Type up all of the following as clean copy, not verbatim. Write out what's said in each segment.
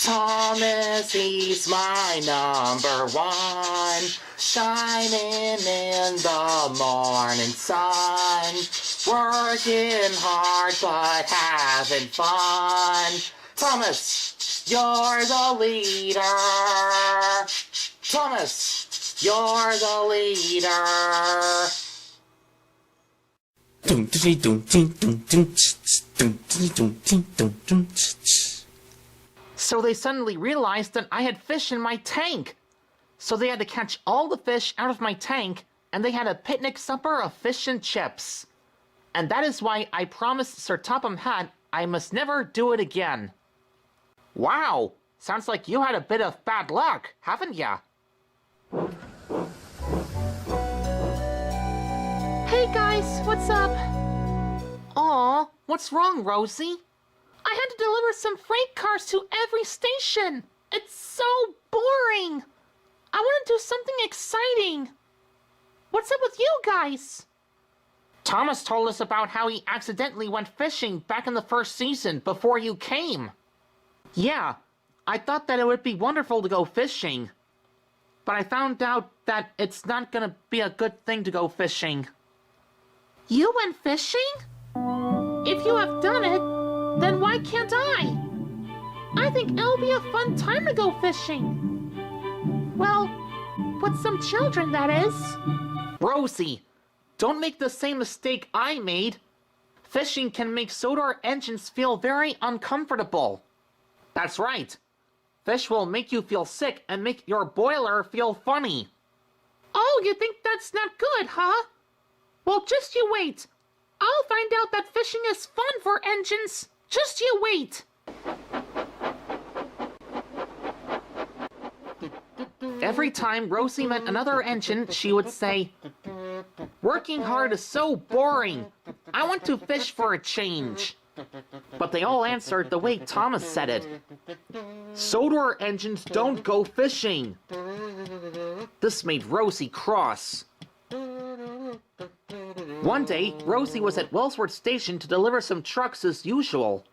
Thomas, he's my number one, shining in the morning sun, working hard but having fun. Thomas, you're the leader. Thomas, you're the leader. So they suddenly realized that I had fish in my tank. So they had to catch all the fish out of my tank, and they had a picnic supper of fish and chips. And that is why I promised Sir Topham Hatt I must never do it again. Wow, sounds like you had a bit of bad luck, haven't ya? Hey guys, what's up? Aw, what's wrong, Rosie? I had to deliver some freight cars to every station. It's so boring. I want to do something exciting. What's up with you guys? Thomas told us about how he accidentally went fishing back in the first season before you came. Yeah, I thought that it would be wonderful to go fishing. But I found out that it's not gonna be a good thing to go fishing. You went fishing? If you have done it, then why can't I? I think it'll be a fun time to go fishing. Well, with some children, that is. Rosie, don't make the same mistake I made. Fishing can make Sodor engines feel very uncomfortable. That's right. Fish will make you feel sick and make your boiler feel funny. Oh, you think that's not good, huh? Well, just you wait. I'll find out that fishing is fun for engines. Just you wait. Every time Rosie met another engine, she would say, "Working hard is so boring. I want to fish for a change." But they all answered the way Thomas said it. Sodor engines don't go fishing. This made Rosie cross. One day, Rosie was at Wellsworth Station to deliver some trucks as usual.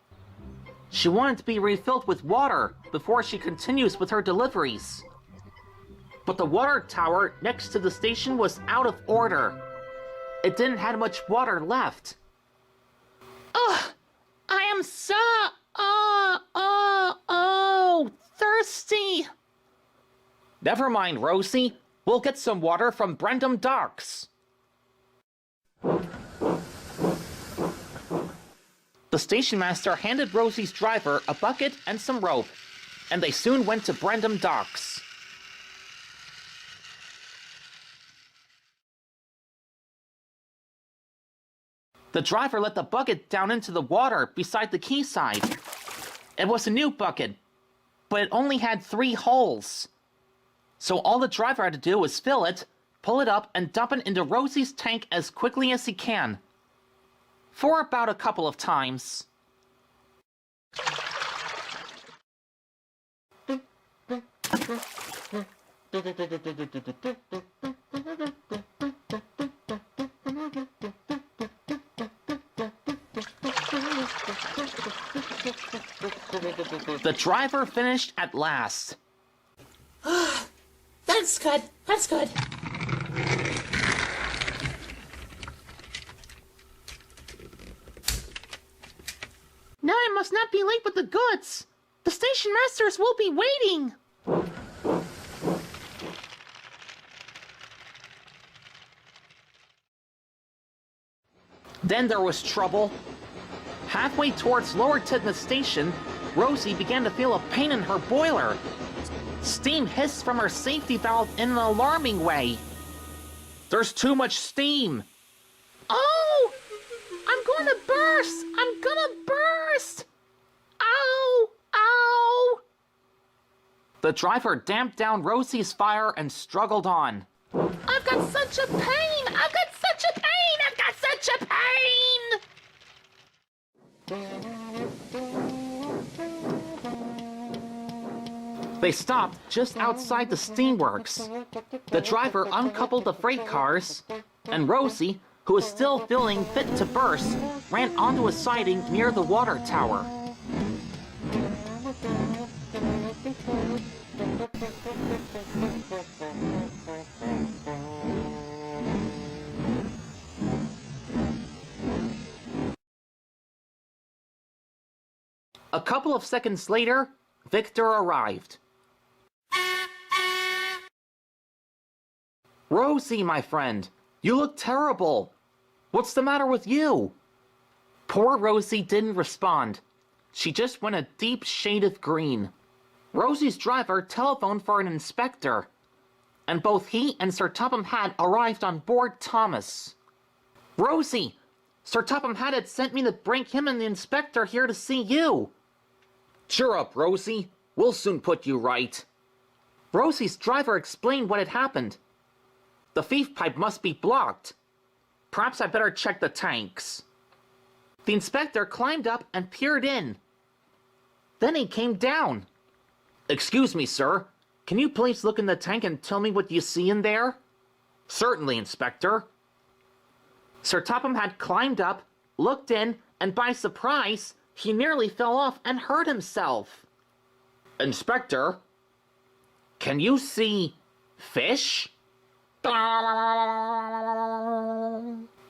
She wanted to be refilled with water before she continues with her deliveries. But the water tower next to the station was out of order. It didn't have much water left. Ugh! I am so, thirsty. Never mind, Rosie. We'll get some water from Brendam Docks. The station master handed Rosie's driver a bucket and some rope, and they soon went to Brendam Docks. The driver let the bucket down into the water beside the quayside. It was a new bucket, but it only had 3 holes. So all the driver had to do was fill it, pull it up, and dump it into Rosie's tank as quickly as he can. For about a couple of times. The driver finished at last. That's good. That's good. Now I must not be late with the goods. The station masters will be waiting. Then there was trouble. Halfway towards Lower Tidmouth Station, Rosie began to feel a pain in her boiler. Steam hissed from her safety valve in an alarming way. There's too much steam. Oh! I'm going to burst! I'm gonna burst! Ow! Ow! The driver damped down Rosie's fire and struggled on. I've got such a pain! I've got such a pain! I've got such a pain! They stopped just outside the steamworks. The driver uncoupled the freight cars, and Rosie, who was still feeling fit to burst, ran onto a siding near the water tower. A couple of seconds later, Victor arrived. Rosie, my friend, you look terrible. What's the matter with you? Poor Rosie didn't respond. She just went a deep shade of green. Rosie's driver telephoned for an inspector, and both he and Sir Topham Hatt arrived on board Thomas. Rosie, Sir Topham Hatt had sent me to bring him and the inspector here to see you. Cheer up, Rosie. We'll soon put you right. Rosie's driver explained what had happened. The thief pipe must be blocked. Perhaps I better check the tanks. The inspector climbed up and peered in. Then he came down. Excuse me, sir. Can you please look in the tank and tell me what you see in there? Certainly, Inspector. Sir Topham had climbed up, looked in, and by surprise, he nearly fell off and hurt himself. Inspector, can you see fish?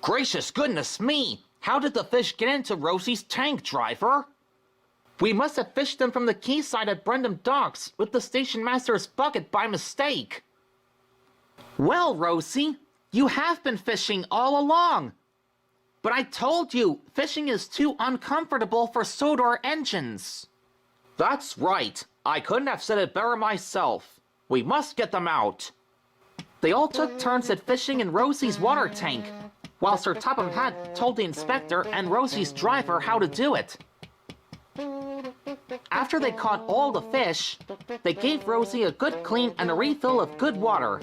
Gracious goodness me! How did the fish get into Rosie's tank, driver? We must have fished them from the quayside at Brendam Docks with the station master's bucket by mistake. Well, Rosie, you have been fishing all along. But I told you, fishing is too uncomfortable for Sodor engines. That's right. I couldn't have said it better myself. We must get them out. They all took turns at fishing in Rosie's water tank, while Sir Topham Hatt told the inspector and Rosie's driver how to do it. After they caught all the fish, they gave Rosie a good clean and a refill of good water.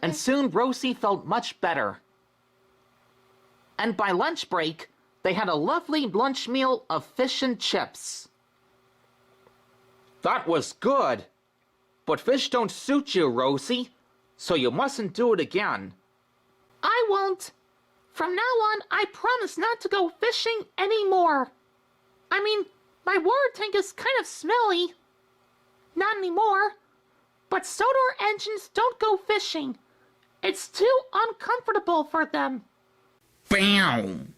And soon Rosie felt much better. And by lunch break, they had a lovely lunch meal of fish and chips. That was good. But fish don't suit you, Rosie, so you mustn't do it again. I won't. From now on, I promise not to go fishing anymore. I mean, my water tank is kind of smelly. Not anymore. But Sodor engines don't go fishing. It's too uncomfortable for them. Bam!